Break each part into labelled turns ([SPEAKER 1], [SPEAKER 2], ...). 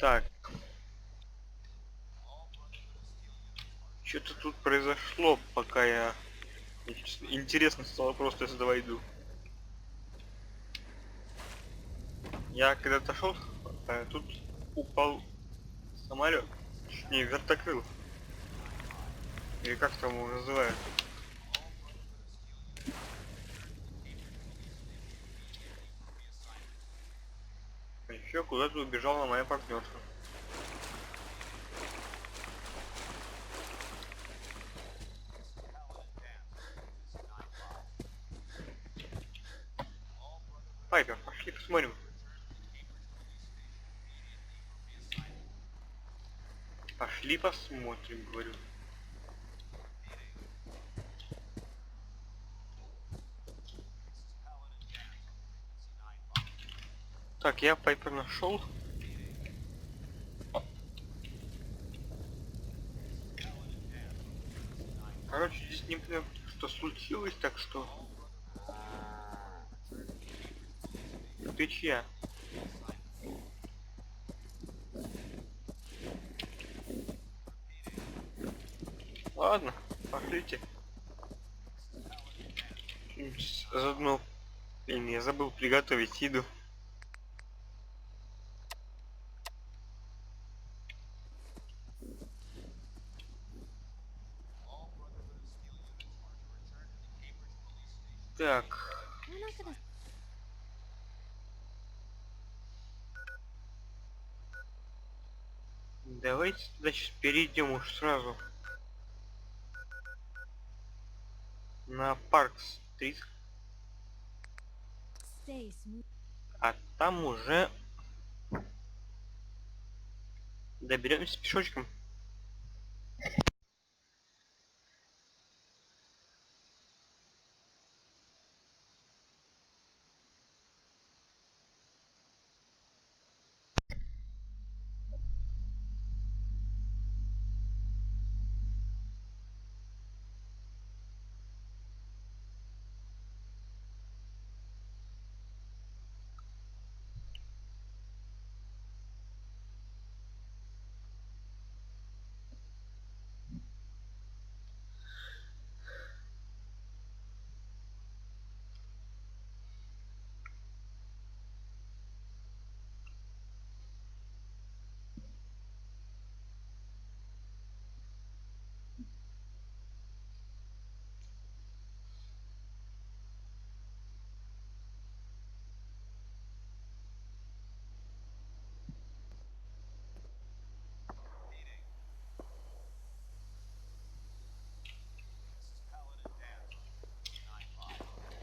[SPEAKER 1] Так, что-то тут произошло, пока я... Интересно стало просто, если давай иду. Я когда-то шел, тут упал самолет. Не, вертокрыл. Или как там его называют. Еще куда-то убежала моя партнерша. Пайпер, пошли посмотрим. Пошли посмотрим, говорю. Так, я Пайпер нашел. Короче, здесь не понял, что случилось, так что... Ты чья? Ладно, пошлите. Заодно... Блин, я забыл приготовить еду. Так. Давайте, значит, перейдем уж сразу на Парк-стрит. А там уже доберемся пешочком.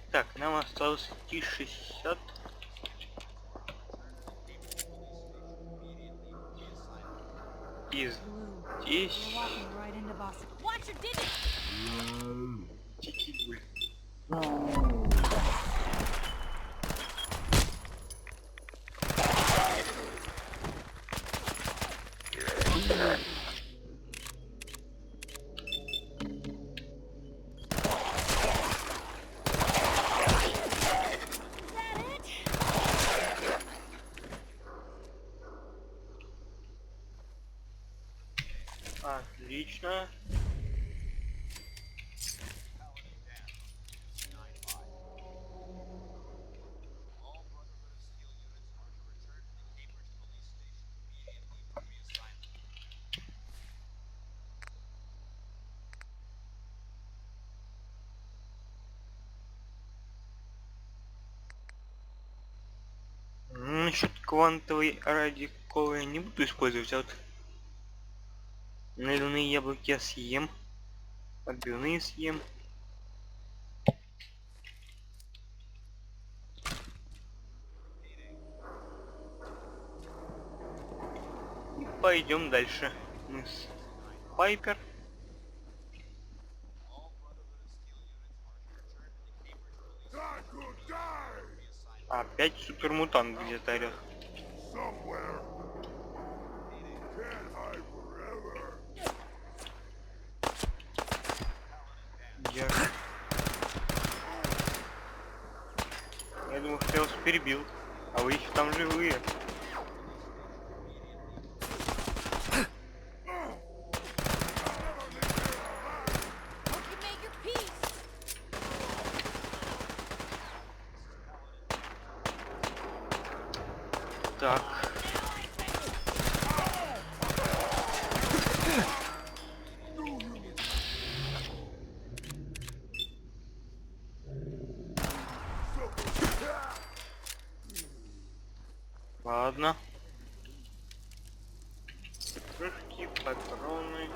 [SPEAKER 1] Так, нам осталось идти 60. И здесь... Текилы. Отлично. Насчет квантовой радиколы я не буду использовать, а вот наливные яблоки я съем, отбивные съем. И пойдем дальше. Мы с Пайпер. Опять супермутант где-то орёт. Я думал, что я вас перебил, а вы еще там живые. Так. Ладно. Крышки, патроны.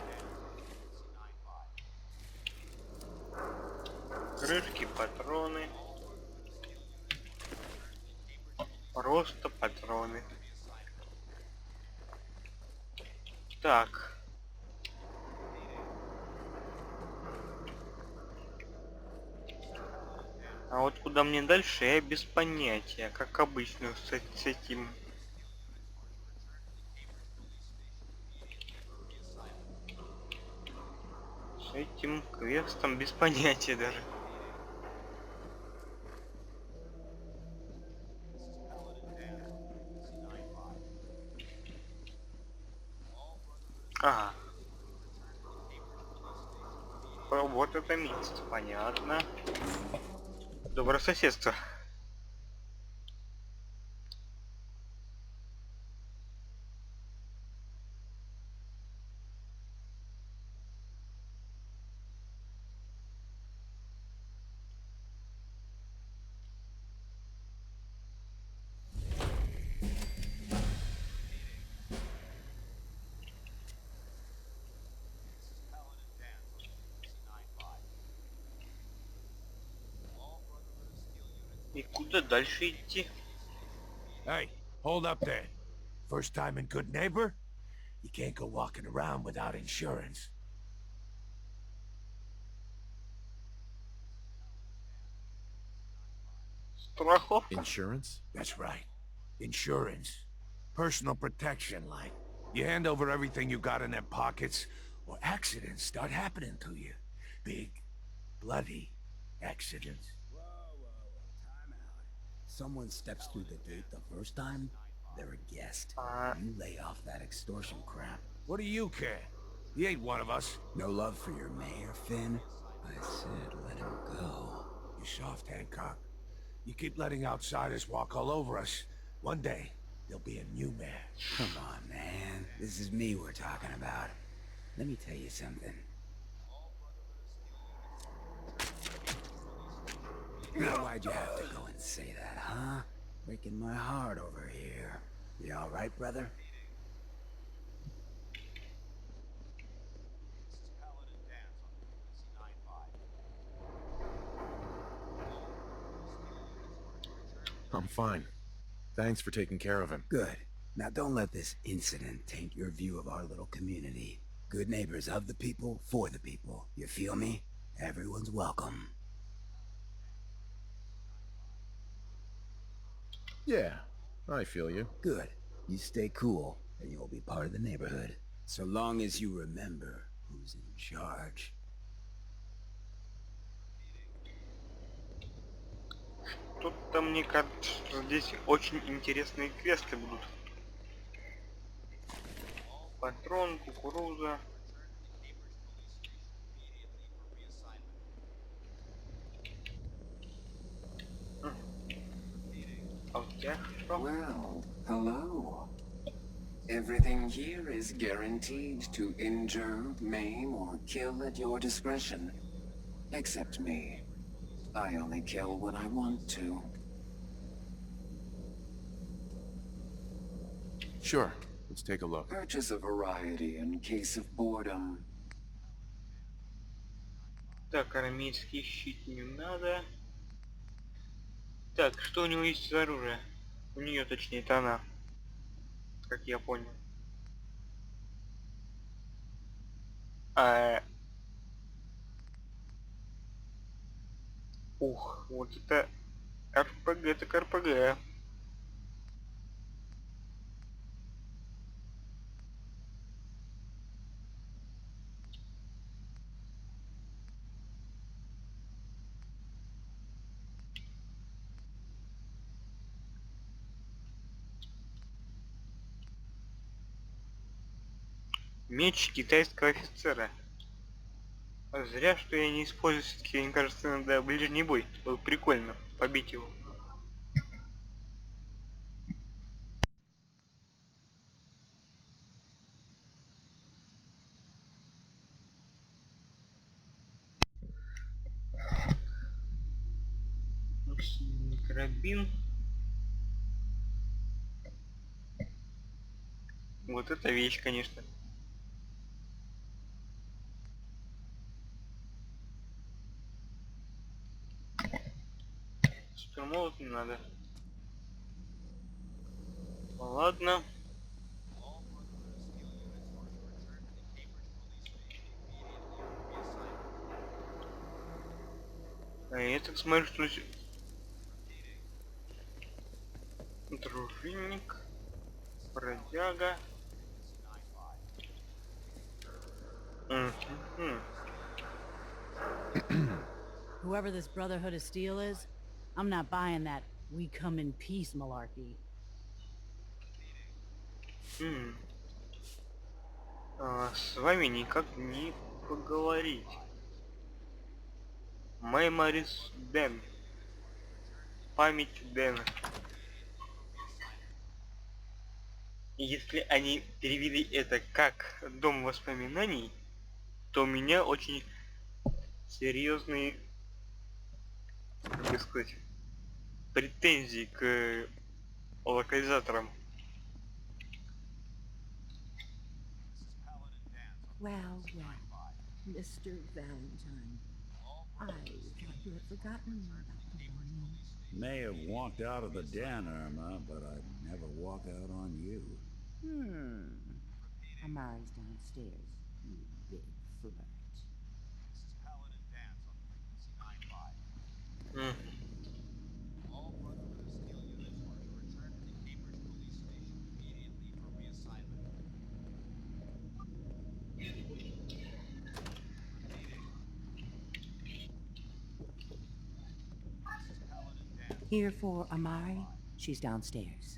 [SPEAKER 1] Крышки, патроны. Просто патроны. Так. А вот куда мне дальше, я без понятия. Как обычно с этим. С этим квестом без понятия даже. Ага. Вот это место, понятно. Добрососедство. И куда дальше идти?
[SPEAKER 2] Hey, hold up there. First time in Good Neighbor? You can't go walking around without insurance.
[SPEAKER 1] Страховка?
[SPEAKER 3] Insurance?
[SPEAKER 2] That's right. Insurance. Personal protection, like. You hand over everything you got in their pockets, or accidents start happening to you. Big, bloody accidents.
[SPEAKER 4] Time out. Someone steps through the gate the first time, they're a guest.
[SPEAKER 1] А,
[SPEAKER 4] You lay off that extortion crap.
[SPEAKER 2] What do you care? He ain't one of us.
[SPEAKER 4] No love for your mayor, Finn? I said let him go.
[SPEAKER 2] You soft, Hancock. You keep letting outsiders walk all over us. One day, there'll be a new mayor.
[SPEAKER 4] Come on, man. This is me we're talking about. Let me tell you something. Now, why'd you have to go and say that, huh? Breaking my heart over here. You all right, brother?
[SPEAKER 3] I'm fine. Thanks for taking care of him.
[SPEAKER 4] Good. Now don't let this incident taint your view of our little community. Good neighbors of the people, for the people. You feel me? Everyone's welcome.
[SPEAKER 3] Yeah, I feel you.
[SPEAKER 4] Good. You stay cool, and you'll be part of the neighborhood. So long as you remember who's in charge.
[SPEAKER 1] Тут-то мне кажется, что здесь очень интересные квесты будут. Патрон, кукуруза. А у тебя что?
[SPEAKER 5] Well, hello. Everything here is guaranteed to injure, maim, or kill at your discretion. Except me. I only kill when I want to.
[SPEAKER 3] Sure, let's take a look.
[SPEAKER 5] Purchase a variety in case of boredom.
[SPEAKER 1] Так, армейский щит не надо. Так, что у него есть за оружие? У нее, точнее, это она. Как я понял. А... Ух, вот это РПГ, так РПГ. Меч китайского офицера. А зря, что я не использую, все-таки, мне кажется, надо ближний бой. Было бы прикольно побить его. Карабин. Вот это вещь, конечно. Супермолот не надо. Ладно. А я так смотрю, что дружинник, бродяга. Мгм.
[SPEAKER 6] Whoever this Brotherhood of Steel is, I'm not buying that we come in peace malarkey.
[SPEAKER 1] М. С вами никак не поговорить. Меморис Дэн. Память Дэна. И если они перевели это как дом воспоминаний, то у меня очень серьезные, как бы сказать, претензии к локализаторам.
[SPEAKER 7] Well, Mr. Valentine, I thought you had forgotten about the warning.
[SPEAKER 8] May have walked out of the den, Irma, but I'd never walk out on you.
[SPEAKER 7] Amari's downstairs, you big flirt.
[SPEAKER 1] М.
[SPEAKER 7] Here for Amari, she's downstairs.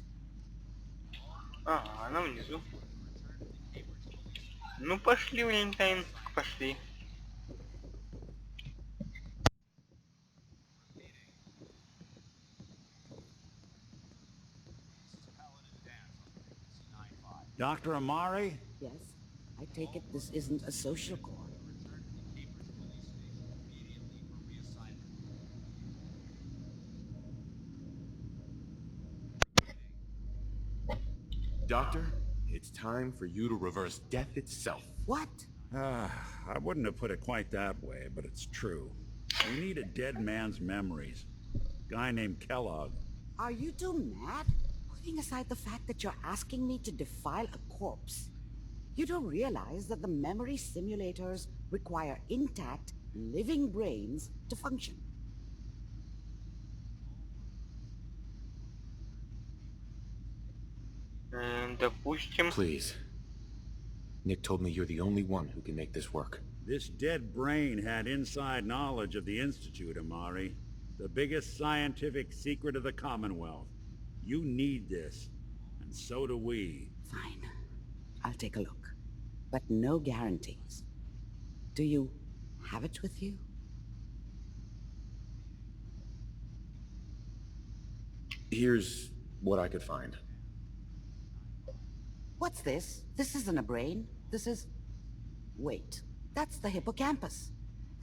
[SPEAKER 1] Ага, она внизу. Ну пошли, Валентайн, пошли.
[SPEAKER 8] Dr. Amari?
[SPEAKER 7] Yes, I take it this isn't a social call.
[SPEAKER 3] Doctor, it's time for you to reverse death itself.
[SPEAKER 7] What?
[SPEAKER 8] I wouldn't have put it quite that way, but it's true. We need a dead man's memories. Guy named Kellogg.
[SPEAKER 7] Are you two mad? Putting aside the fact that you're asking me to defile a corpse, you don't realize that the memory simulators require intact, living brains to function.
[SPEAKER 1] Допустим.
[SPEAKER 3] Please. Nick told me you're the only one who can make this work.
[SPEAKER 8] This dead brain had inside knowledge of the Institute, Amari. The biggest scientific secret of the Commonwealth. You need this, and so do we.
[SPEAKER 7] Fine. I'll take a look. But no guarantees. Do you have it with you?
[SPEAKER 3] Here's what I could find.
[SPEAKER 7] What's this? This isn't a brain. This is... Wait. That's the hippocampus.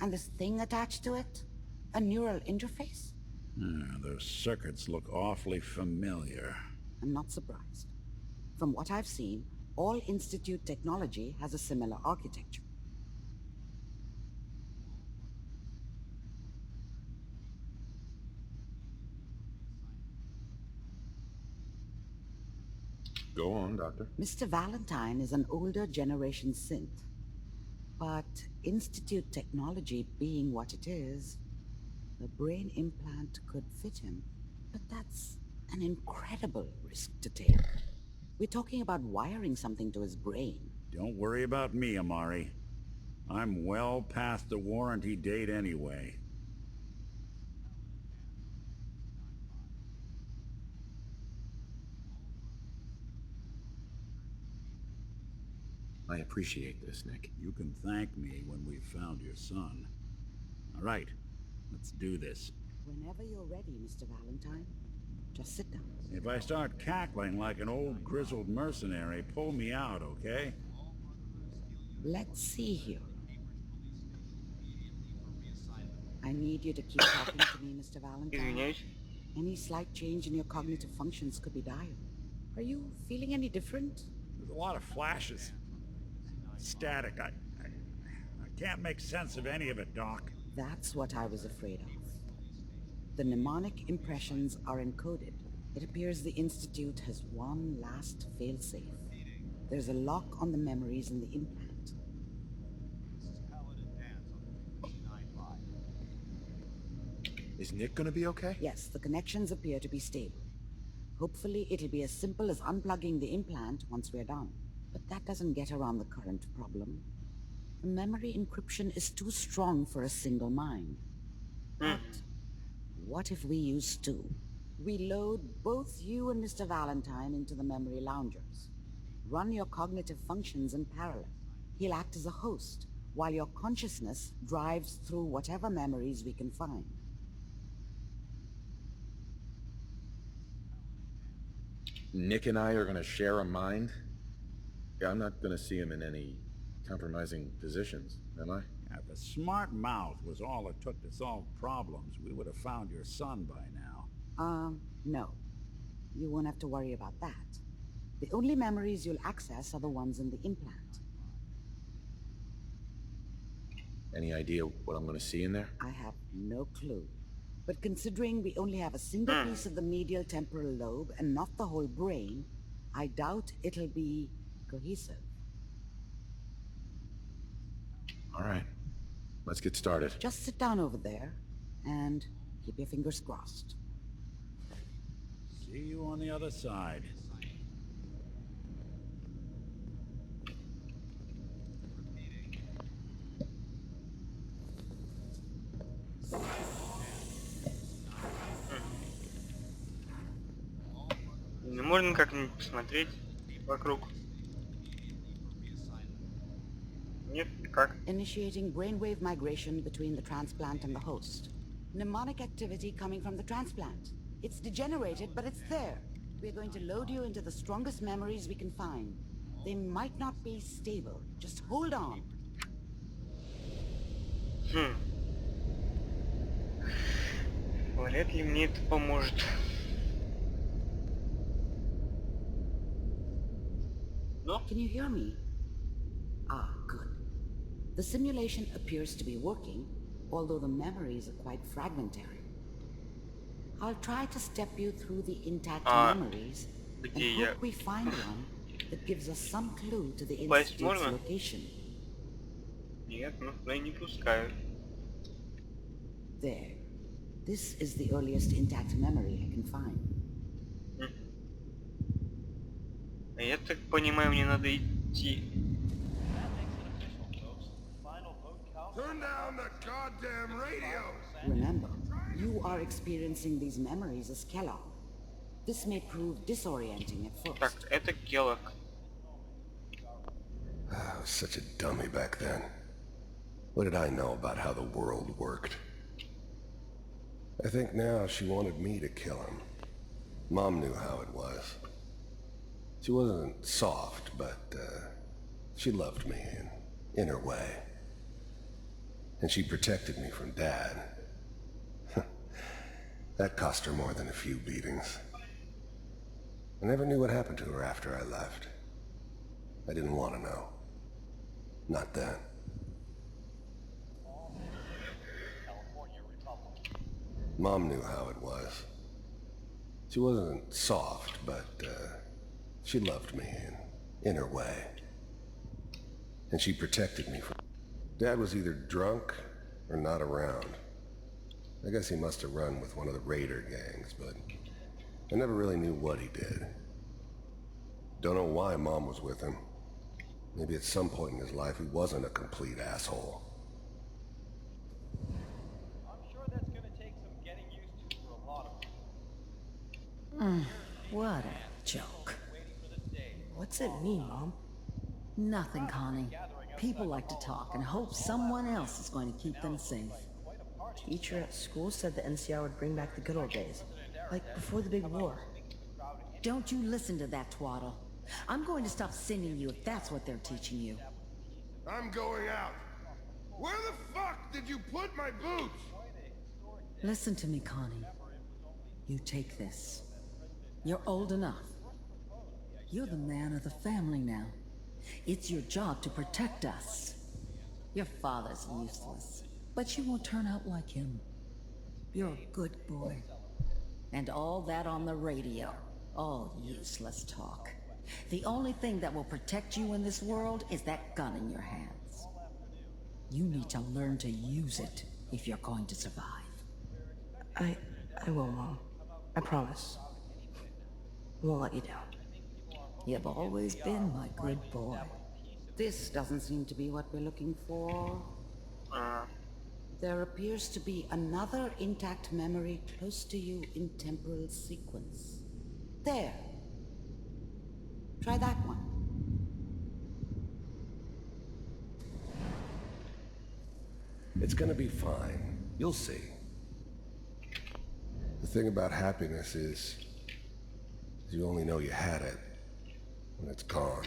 [SPEAKER 7] And this thing attached to it? A neural interface?
[SPEAKER 8] Those circuits look awfully familiar.
[SPEAKER 7] I'm not surprised. From what I've seen, all Institute technology has a similar architecture.
[SPEAKER 3] Go on, Doctor.
[SPEAKER 7] Mr. Valentine is an older generation synth. But Institute technology being what it is, the brain implant could fit him. But that's an incredible risk to take. We're talking about wiring something to his brain.
[SPEAKER 8] Don't worry about me, Amari. I'm well past the warranty date anyway.
[SPEAKER 3] I appreciate this, Nick.
[SPEAKER 8] You can thank me when we've found your son. All right, let's do this.
[SPEAKER 7] Whenever you're ready, Mr. Valentine, just sit down.
[SPEAKER 8] If I start cackling like an old grizzled mercenary, pull me out, okay?
[SPEAKER 7] Let's see here. I need you to keep talking to me, Mr. Valentine.
[SPEAKER 1] Извиняюсь.
[SPEAKER 7] Any slight change in your cognitive functions could be dire. Are you feeling any different?
[SPEAKER 8] There's a lot of flashes. Static. I can't make sense of any of it, Doc.
[SPEAKER 7] That's what I was afraid of. The mnemonic impressions are encoded. It appears the Institute has one last failsafe. There's a lock on the memories in the implant.
[SPEAKER 3] Is Nick gonna be okay?
[SPEAKER 7] Yes, the connections appear to be stable. Hopefully it'll be as simple as unplugging the implant once we're done. But that doesn't get around the current problem. The memory encryption is too strong for a single mind. But what if we use two? We load both you and Mr. Valentine into the memory loungers. Run your cognitive functions in parallel. He'll act as a host, while your consciousness drives through whatever memories we can find.
[SPEAKER 3] Nick and I are gonna share a mind? Yeah, I'm not gonna see him in any compromising positions, am I?
[SPEAKER 8] If a smart mouth was all it took to solve problems, we would have found your son by now.
[SPEAKER 7] No. You won't have to worry about that. The only memories you'll access are the ones in the implant.
[SPEAKER 3] Any idea what I'm gonna see in there?
[SPEAKER 7] I have no clue. But considering we only have a single piece of the medial temporal lobe and not the whole brain, I doubt it'll be cohesive.
[SPEAKER 3] All right, let's get started.
[SPEAKER 7] Just sit down over there and keep your fingers crossed.
[SPEAKER 8] See you on the other side.
[SPEAKER 1] Ну, можно как-нибудь посмотреть вокруг. Нет, как?
[SPEAKER 7] Initiating brainwave migration between the transplant and the host. Mnemonic activity coming from the transplant. It's degenerated, but it's there. We're going to load you into the strongest memories we can find. They might not be stable. Just hold on.
[SPEAKER 1] Вряд ли мне это поможет. No?
[SPEAKER 7] Can you hear me? Ah, good. The simulation appears to be working, although the memories are quite fragmentary. I'll try to step you through the intact memories and hope we find one that gives us some clue to the Institute's location.
[SPEAKER 1] Нет, ну туда не пускают.
[SPEAKER 7] There. This is the earliest intact memory I can find.
[SPEAKER 1] Я так понимаю, мне надо идти.
[SPEAKER 2] Turn down the goddamn radio!
[SPEAKER 7] Remember, you are experiencing these memories as Kellogg. This may prove disorienting at first.
[SPEAKER 1] Так, это Келлог.
[SPEAKER 9] I was such a dummy back then. What did I know about how the world worked? I think now she wanted me to kill him. Mom knew how it was. She wasn't soft, but she loved me in her way. And she protected me from Dad. That cost her more than a few beatings. I never knew what happened to her after I left. I didn't want to know. Not then. Mom knew how it was. She wasn't soft, but she loved me in her way. And she protected me from... Dad was either drunk or not around. I guess he must have run with one of the raider gangs, but I never really knew what he did. Don't know why Mom was with him. Maybe at some point in his life he wasn't a complete asshole.
[SPEAKER 10] I'm sure that's gonna take some getting used to for a lot of people.
[SPEAKER 11] What a joke. What's it mean, Mom? Nothing, Connie. People like to talk and hope someone else is going to keep them safe.
[SPEAKER 12] Teacher at school said the NCR would bring back the good old days. Like before the big war.
[SPEAKER 11] Don't you listen to that twaddle. I'm going to stop sending you if that's what they're teaching you.
[SPEAKER 2] I'm going out. Where the fuck did you put my boots?
[SPEAKER 11] Listen to me, Connie. You take this. You're old enough. You're the man of the family now. It's your job to protect us. Your father's useless, but you won't turn out like him. You're a good boy. And all that on the radio. All useless talk. The only thing that will protect you in this world is that gun in your hands. You need to learn to use it if you're going to survive.
[SPEAKER 12] I will, Mom. I promise. I won't let you down.
[SPEAKER 11] You've always been my good boy.
[SPEAKER 7] This doesn't seem to be what we're looking for. There appears to be another intact memory close to you in temporal sequence. There. Try that one.
[SPEAKER 9] It's gonna be fine. You'll see. The thing about happiness is you only know you had it when it's gone.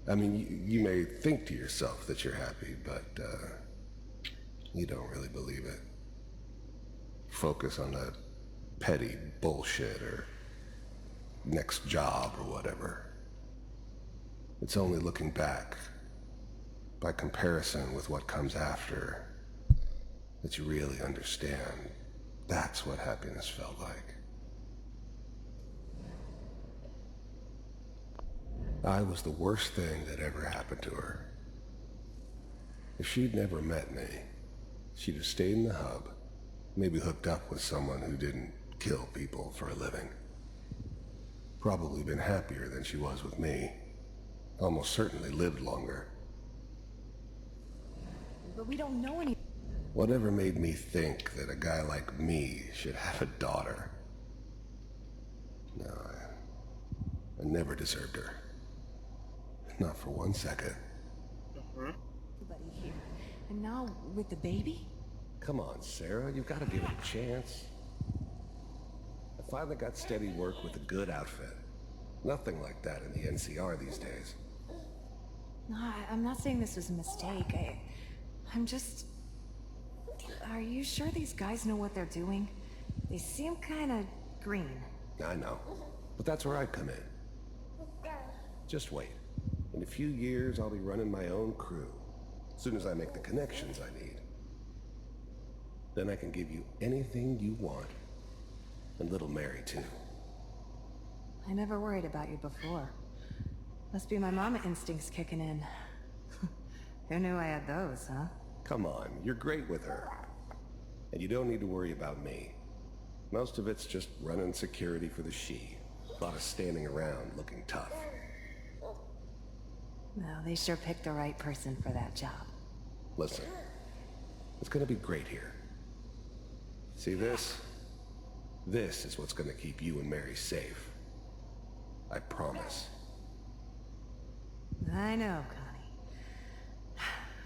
[SPEAKER 9] I mean, you may think to yourself that you're happy, but you don't really believe it. Focus on that petty bullshit or next job or whatever. It's only looking back, by comparison with what comes after, that you really understand. That's what happiness felt like. I was the worst thing that ever happened to her. If she'd never met me, she'd have stayed in the hub, maybe hooked up with someone who didn't kill people for a living. Probably been happier than she was with me. Almost certainly lived longer.
[SPEAKER 12] But we don't know any...
[SPEAKER 9] Whatever made me think that a guy like me should have a daughter? No, I never deserved her. Not for 1 second.
[SPEAKER 12] Everybody here. And now with the baby?
[SPEAKER 9] Come on, Sarah, you've got to give it a chance. I finally got steady work with a good outfit. Nothing like that in the NCR these days.
[SPEAKER 12] No, I'm not saying this was a mistake. I'm just... Are you sure these guys know what they're doing? They seem kind of green.
[SPEAKER 9] I know, but that's where I come in. Just wait. In a few years, I'll be running my own crew. As soon as I make the connections I need. Then I can give you anything you want. And little Mary, too.
[SPEAKER 12] I never worried about you before. Must be my mama instincts kicking in. Who knew I had those, huh?
[SPEAKER 9] Come on, you're great with her. And you don't need to worry about me. Most of it's just running security for the she. A lot of standing around looking tough.
[SPEAKER 12] No, they sure picked the right person for that job.
[SPEAKER 9] Listen, it's gonna be great here. See this? This is what's gonna keep you and Mary safe. I promise.
[SPEAKER 12] I know, Connie.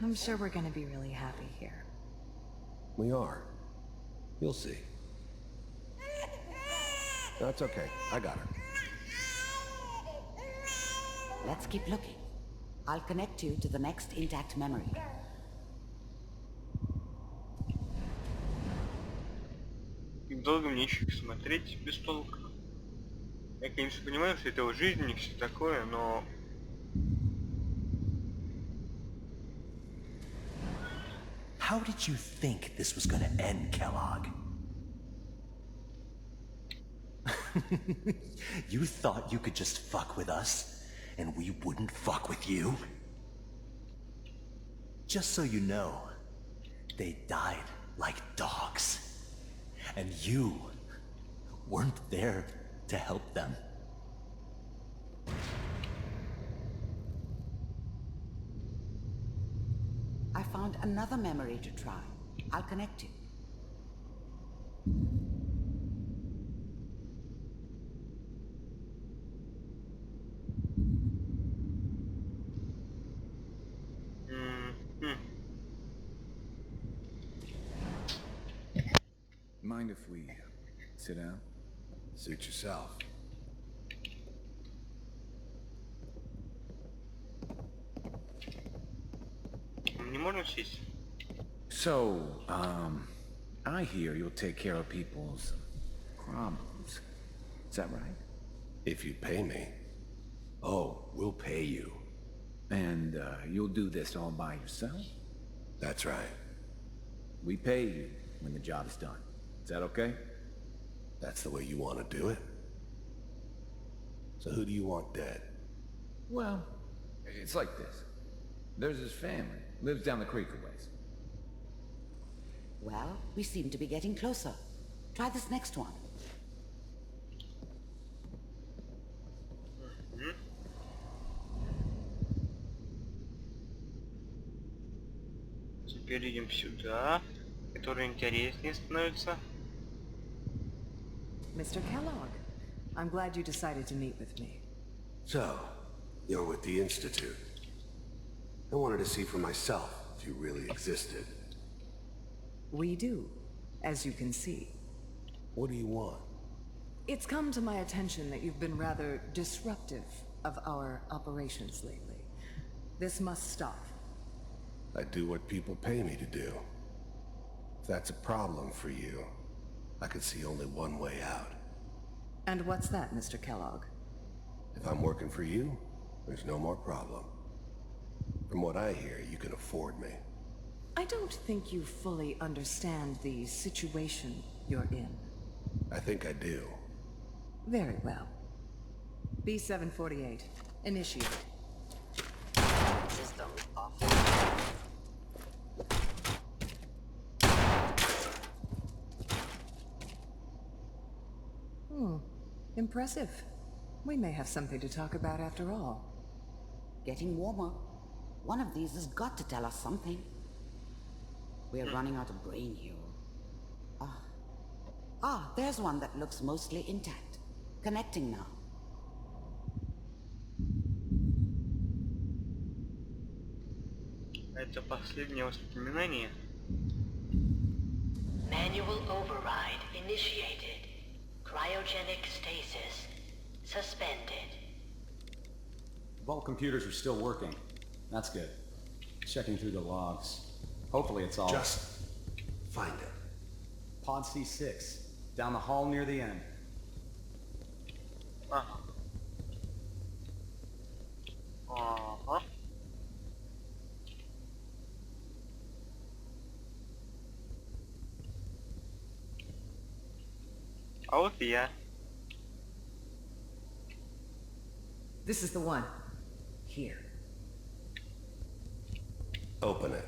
[SPEAKER 12] I'm sure we're gonna be really happy here.
[SPEAKER 9] We are. You'll see. That's okay. I got her.
[SPEAKER 7] Let's keep looking. I'll connect you to the next intact memory.
[SPEAKER 1] И долго мне еще их смотреть без толка. Я, конечно, понимаю, что это жизнь и все такое, но...
[SPEAKER 13] How did you think this was gonna end, Kellogg? You thought you could just fuck with us, and we wouldn't fuck with you? Just so you know, they died like dogs. And you weren't there to help them.
[SPEAKER 7] I found another memory to try. I'll connect you.
[SPEAKER 4] Mind if we sit down?
[SPEAKER 9] Suit yourself.
[SPEAKER 1] Не можно сесть?
[SPEAKER 4] So, I hear you'll take care of people's
[SPEAKER 2] problems. Is that right?
[SPEAKER 9] If you pay me.
[SPEAKER 2] Oh, we'll pay you. And you'll do this all by yourself?
[SPEAKER 9] That's right.
[SPEAKER 2] We pay you when the job is done. Is that okay?
[SPEAKER 9] That's the way you want to do it? So who do you want dead?
[SPEAKER 2] Well, it's like this. There's his family. Lives down the creek a ways.
[SPEAKER 7] Well, we seem to be getting closer. Try this next one.
[SPEAKER 1] Теперь идем сюда, который интереснее становится.
[SPEAKER 14] Mr. Kellogg, I'm glad you decided to meet with me.
[SPEAKER 9] So, you're with the Institute. I wanted to see for myself if you really existed.
[SPEAKER 14] We do, as you can see.
[SPEAKER 9] What do you want?
[SPEAKER 14] It's come to my attention that you've been rather disruptive of our operations lately. This must stop.
[SPEAKER 9] I do what people pay me to do. If that's a problem for you, I could see only one way out.
[SPEAKER 14] And what's that, Mr. Kellogg?
[SPEAKER 9] If I'm working for you, there's no more problem. From what I hear, you can afford me.
[SPEAKER 14] I don't think you fully understand the situation you're in.
[SPEAKER 9] I think I do.
[SPEAKER 14] Very well. B-748, initiate.
[SPEAKER 7] System off.
[SPEAKER 14] Impressive. We may have something to talk about after all.
[SPEAKER 7] Getting warmer. One of these has got to tell us something. We're running out of brain here. There's one that looks mostly intact. Connecting now.
[SPEAKER 1] Это последнее воспоминание.
[SPEAKER 15] Manual override initiated. Cryogenic stasis suspended.
[SPEAKER 16] Vault computers are still working. That's good. Checking through the logs. Hopefully it's all...
[SPEAKER 9] Just find it.
[SPEAKER 16] Pod C6. Down the hall near the end.
[SPEAKER 1] А вот и я.
[SPEAKER 14] This is the one. Here.
[SPEAKER 9] Open it.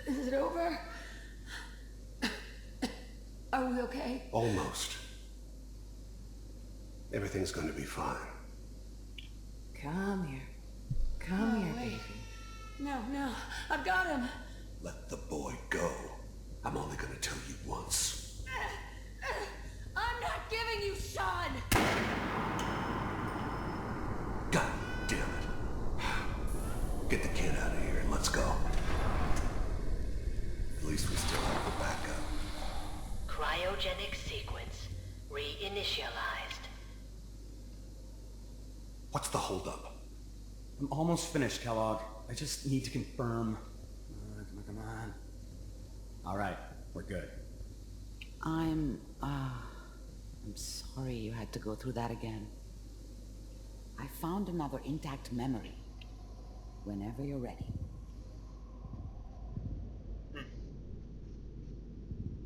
[SPEAKER 11] Is it over? Are we okay?
[SPEAKER 9] Almost. Everything's going to be fine.
[SPEAKER 14] Come here. Come here, baby.
[SPEAKER 11] No, I've got him.
[SPEAKER 9] Let the boy go. I'm only going to tell you once.
[SPEAKER 11] I'm not giving you Sean!
[SPEAKER 9] God damn it. Get the kid out of here and let's go. At least we still have the backup.
[SPEAKER 15] Cryogenic sequence reinitialized.
[SPEAKER 9] What's the holdup?
[SPEAKER 16] I'm almost finished, Kellogg. I just need to confirm. Come on. All right, we're good.
[SPEAKER 7] I'm sorry you had to go through that again. I found another intact memory. Whenever you're ready.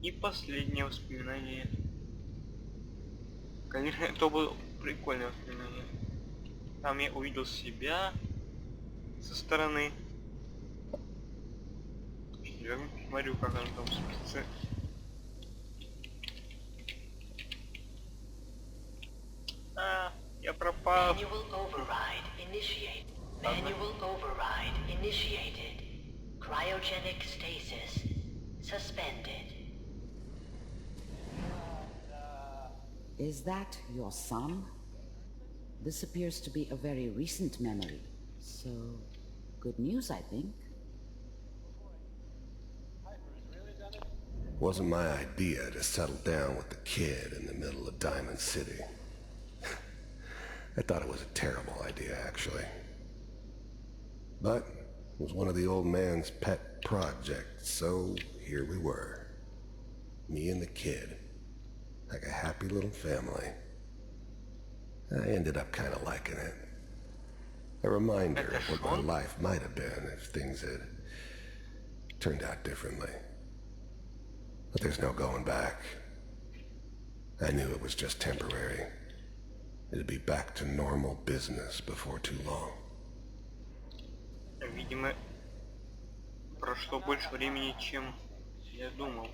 [SPEAKER 1] И последнее воспоминание. Конечно, это было прикольное воспоминание. Там я увидел себя со стороны. Я смотрю, как он там спится. Я пропал.
[SPEAKER 15] Manual override initiated. Manual override initiated. Cryogenic stasis suspended.
[SPEAKER 7] Is that your son? This appears to be a very recent memory. So, good news, I think.
[SPEAKER 9] Wasn't my idea to settle down with the kid in the middle of Diamond City. I thought it was a terrible idea, actually. But it was one of the old man's pet projects, so here we were. Me and the kid. Like a happy little family. I ended up kind of liking it. A reminder of what my life might have been if things had turned out differently. But there's no going back. I knew it was just temporary. It'd be back to normal business before too long.
[SPEAKER 1] Видимо, прошло больше времени, чем я думал.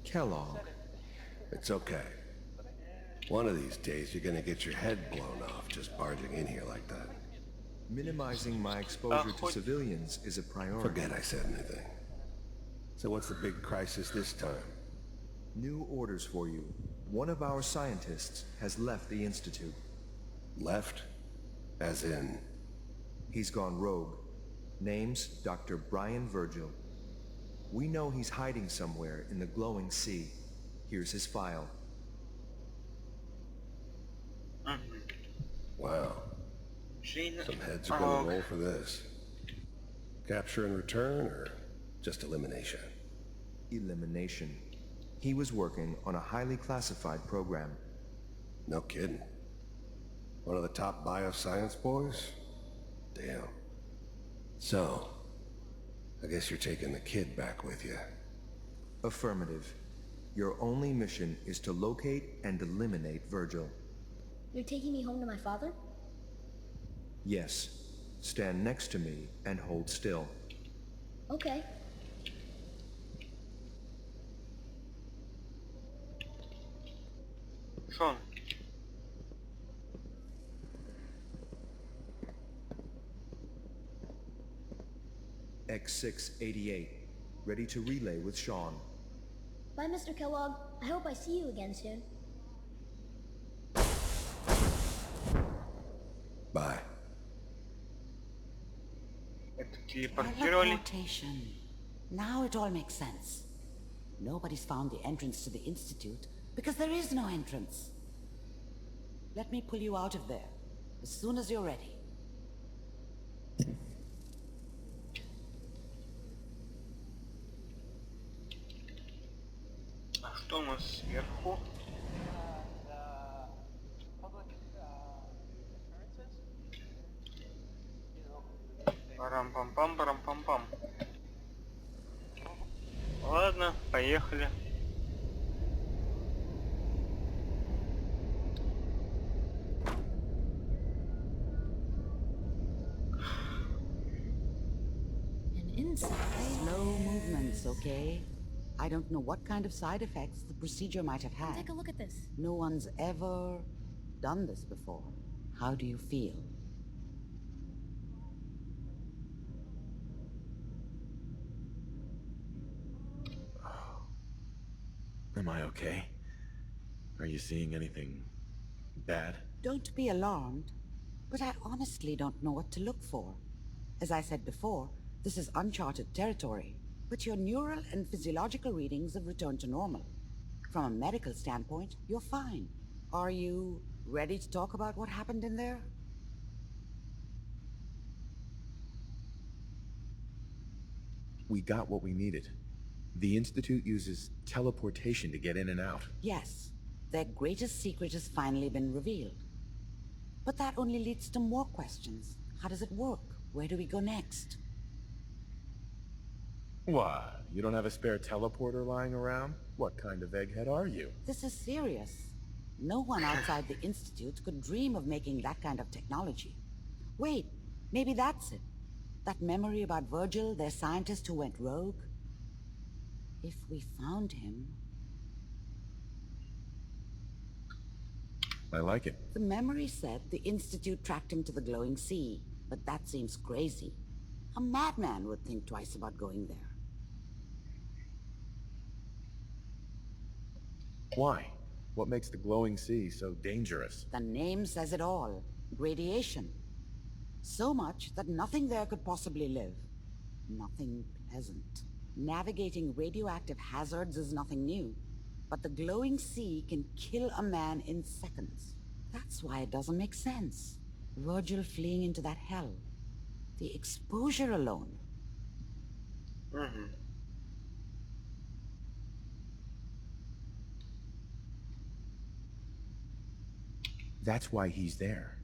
[SPEAKER 9] Kellogg. It's okay. One of these days you're gonna get your head blown off just barging in here like that.
[SPEAKER 17] Minimizing my exposure to civilians is a priority.
[SPEAKER 9] Forget I said anything. So what's the big crisis this time?
[SPEAKER 17] New orders for you. One of our scientists has left the Institute.
[SPEAKER 9] Left? As in?
[SPEAKER 17] He's gone rogue. Name's Dr. Brian Virgil. We know he's hiding somewhere in the glowing sea. Here's his file.
[SPEAKER 9] Wow. Some heads are gonna roll for this. Capture and return, or just elimination?
[SPEAKER 17] Elimination. He was working on a highly classified program.
[SPEAKER 9] No kidding. One of the top bioscience boys? Damn. So, I guess you're taking the kid back with you.
[SPEAKER 17] Affirmative. Your only mission is to locate and eliminate Virgil.
[SPEAKER 18] You're taking me home to my father?
[SPEAKER 17] Yes. Stand next to me and hold still.
[SPEAKER 18] Okay.
[SPEAKER 1] Шон.
[SPEAKER 17] X688. Ready to relay with Sean.
[SPEAKER 18] Bye, Mr. Kellogg. I hope I see you again soon.
[SPEAKER 9] Bye.
[SPEAKER 7] Teleportation. Now it all makes sense. Nobody's found the entrance to the Institute because there is no entrance. Let me pull you out of there as soon as you're ready.
[SPEAKER 1] А что у нас сверху? Парам-пам-пам, парам-пам-пам. Ладно, поехали.
[SPEAKER 7] Slow movements, okay? I don't know what kind of side effects the procedure might have had.
[SPEAKER 18] Take a look at this.
[SPEAKER 7] No one's ever done this before. How do you feel?
[SPEAKER 3] Am I okay? Are you seeing anything bad?
[SPEAKER 7] Don't be alarmed, but I honestly don't know what to look for. As I said before, this is uncharted territory, but your neural and physiological readings have returned to normal. From a medical standpoint, you're fine. Are you ready to talk about what happened in there?
[SPEAKER 3] We got what we needed. The Institute uses teleportation to get in and out.
[SPEAKER 7] Yes, their greatest secret has finally been revealed. But that only leads to more questions. How does it work? Where do we go next?
[SPEAKER 3] What? You don't have a spare teleporter lying around? What kind of egghead are you?
[SPEAKER 7] This is serious. No one outside the Institute could dream of making that kind of technology. Wait, maybe that's it. That memory about Virgil, their scientist who went rogue? If we found him...
[SPEAKER 3] I like it.
[SPEAKER 7] The memory said the Institute tracked him to the glowing sea, but that seems crazy. A madman would think twice about going there.
[SPEAKER 3] Why? What makes the glowing sea so dangerous?
[SPEAKER 7] The name says it all. Radiation. So much that nothing there could possibly live. Nothing pleasant. Navigating radioactive hazards is nothing new, but the glowing sea can kill a man in seconds. That's why it doesn't make sense. Virgil fleeing into that hell. The exposure alone.
[SPEAKER 1] Угу.
[SPEAKER 3] That's why he's there.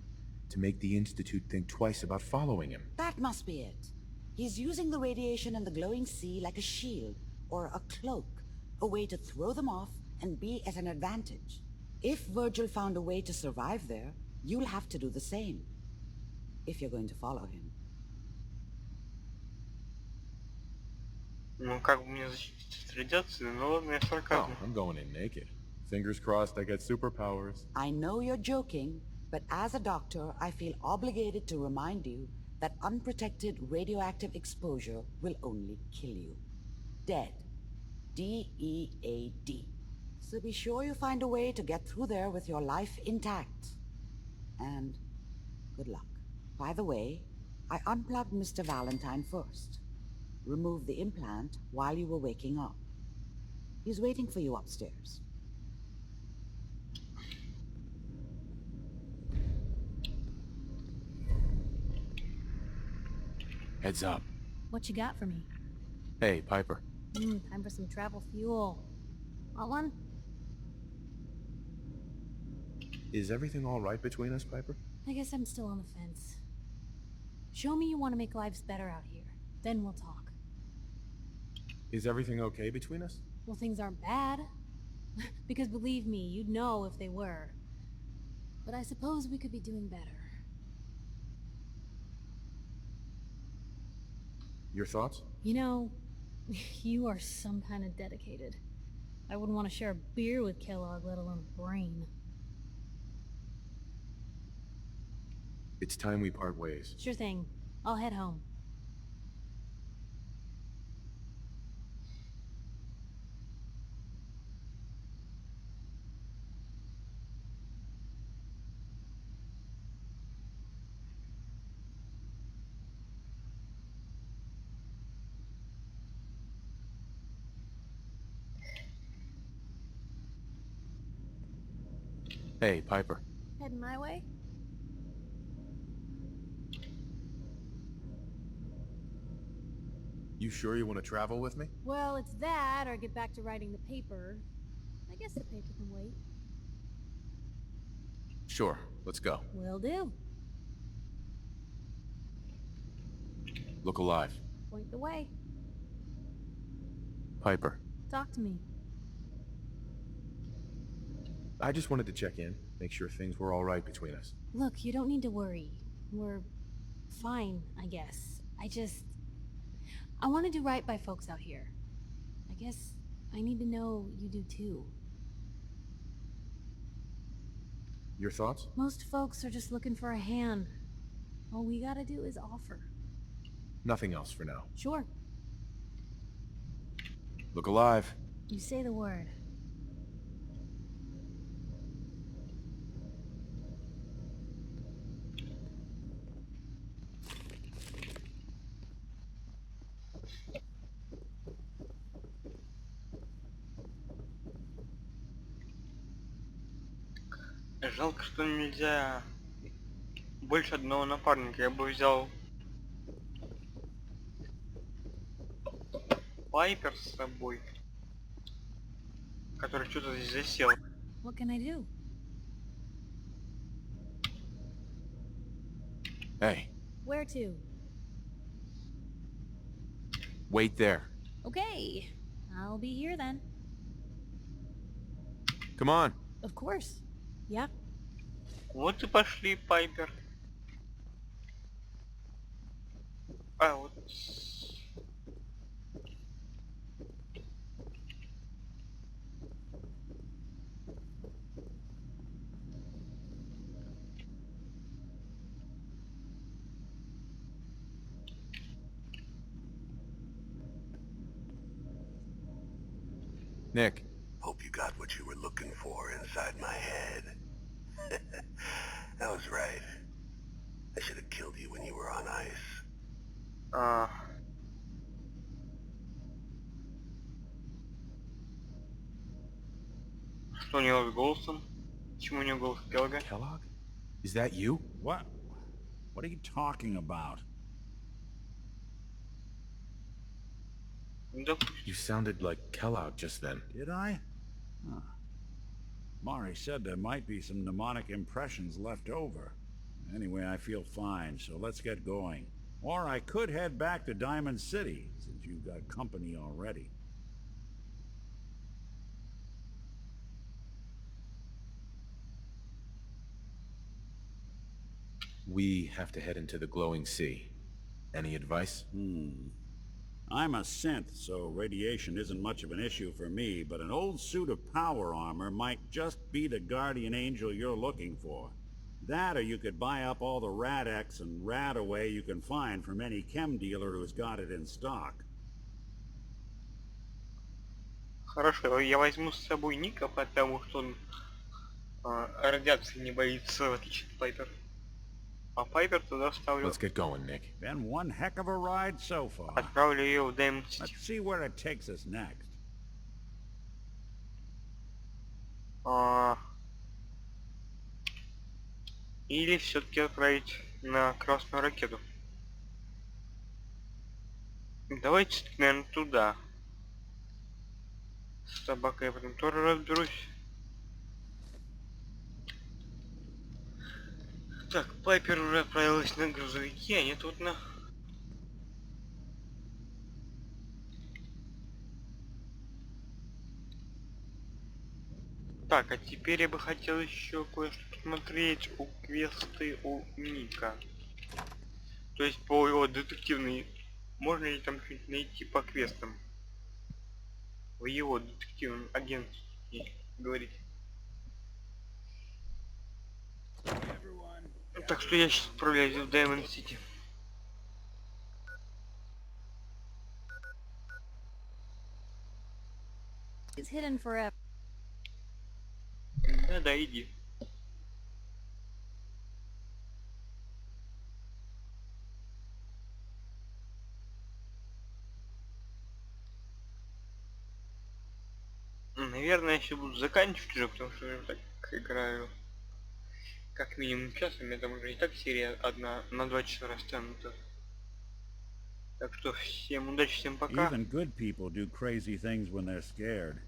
[SPEAKER 3] To make the Institute think twice about following him.
[SPEAKER 7] That must be it. He's using the radiation in the glowing sea like a shield, or a cloak, a way to throw them off and be at an advantage. If Virgil found a way to survive there, you'll have to do the same. If you're going to follow him.
[SPEAKER 1] Ну, как бы мне защитить от радиации, ну ладно, я
[SPEAKER 3] Oh,
[SPEAKER 1] сарказм.
[SPEAKER 3] I'm going in naked. Fingers crossed I get superpowers.
[SPEAKER 7] I know you're joking, but as a doctor, I feel obligated to remind you that unprotected radioactive exposure will only kill you. Dead. D-E-A-D. So be sure you find a way to get through there with your life intact. And good luck. By the way, I unplugged Mr. Valentine first. Removed the implant while you were waking up. He's waiting for you upstairs.
[SPEAKER 3] Heads up.
[SPEAKER 19] What you got for me?
[SPEAKER 3] Hey, Piper.
[SPEAKER 19] Time for some travel fuel. Want one?
[SPEAKER 3] Is everything all right between us, Piper?
[SPEAKER 19] I guess I'm still on the fence. Show me you want to make lives better out here. Then we'll talk.
[SPEAKER 3] Is everything okay between us?
[SPEAKER 19] Well, things aren't bad. Because believe me, you'd know if they were. But I suppose we could be doing better.
[SPEAKER 3] Your thoughts?
[SPEAKER 19] You know, you are some kind of dedicated. I wouldn't want to share a beer with Kellogg, let alone a brain.
[SPEAKER 3] It's time we part ways.
[SPEAKER 19] Sure thing. I'll head home.
[SPEAKER 3] Hey, Piper.
[SPEAKER 19] Heading my way?
[SPEAKER 3] You sure you want to travel with me?
[SPEAKER 19] Well, it's that, or get back to writing the paper. I guess the paper can wait.
[SPEAKER 3] Sure, let's go.
[SPEAKER 19] Will do.
[SPEAKER 3] Look alive.
[SPEAKER 19] Point the way.
[SPEAKER 3] Piper.
[SPEAKER 19] Talk to me.
[SPEAKER 3] I just wanted to check in, make sure things were all right between us.
[SPEAKER 19] Look, you don't need to worry. We're fine, I guess. I want to do right by folks out here. I guess I need to know you do too.
[SPEAKER 3] Your thoughts?
[SPEAKER 19] Most folks are just looking for a hand. All we gotta do is offer.
[SPEAKER 3] Nothing else for now.
[SPEAKER 19] Sure.
[SPEAKER 3] Look alive.
[SPEAKER 19] You say the word.
[SPEAKER 1] Жалко, что нельзя больше одного напарника. Я бы взял Пайпер с собой, который что-то здесь засел.
[SPEAKER 19] What can I do?
[SPEAKER 3] Hey,
[SPEAKER 19] Where to?
[SPEAKER 3] wait there.
[SPEAKER 19] Okay. I'll be here then.
[SPEAKER 3] Come on.
[SPEAKER 19] Of course. Yeah.
[SPEAKER 1] Вот и пошли, Пайпер. А, вот.
[SPEAKER 3] Nick.
[SPEAKER 9] Hope you got what you were looking for inside my head. That was right. I should have killed you when you were on ice.
[SPEAKER 1] Что у него с голосом? Почему у него голос Келлога?
[SPEAKER 3] Kellogg? Is that you?
[SPEAKER 8] What? What are you talking about?
[SPEAKER 3] You sounded like Kellogg just then.
[SPEAKER 8] Did I? Huh. Mari said there might be some mnemonic impressions left over. Anyway, I feel fine, so let's get going. Or I could head back to Diamond City, since you've got company already.
[SPEAKER 3] We have to head into the glowing sea. Any advice?
[SPEAKER 8] I'm a synth, so radiation isn't much of an issue for me, but an old suit of power armor might just be the guardian angel you're looking for. That, or you could buy up all the Rad-X and Rad-Away you can find from any chem dealer who's got it in stock.
[SPEAKER 1] Хорошо, я возьму с собой Ника, потому что он радиации не боится, в отличие от Пайпер. А Пайпер туда вставлю.
[SPEAKER 3] Let's get going, Nick.
[SPEAKER 8] Been one heck of a ride so far.
[SPEAKER 1] Отправлю ее в Diamond City.
[SPEAKER 8] Let's see where it takes us next.
[SPEAKER 1] Или все-таки отправить на красную ракету. Давайте, наверное, туда. С собакой я потом тоже разберусь. Так, Пайпер уже отправилась на грузовики, а не тут на... Так, а теперь я бы хотел еще кое-что посмотреть у квесты у Ника. То есть по его детективной... Можно ли там что-нибудь найти по квестам? В его детективном агентстве, говорите. Так что я сейчас отправляюсь в Diamond City.
[SPEAKER 19] It's hidden forever.
[SPEAKER 1] Да, иди. Наверное, я еще буду заканчивать уже, потому что я так играю как минимум час, у меня там уже и так серия одна на 2 часа растянута. Так что всем удачи, всем пока.
[SPEAKER 8] Even good people do crazy things when they're scared.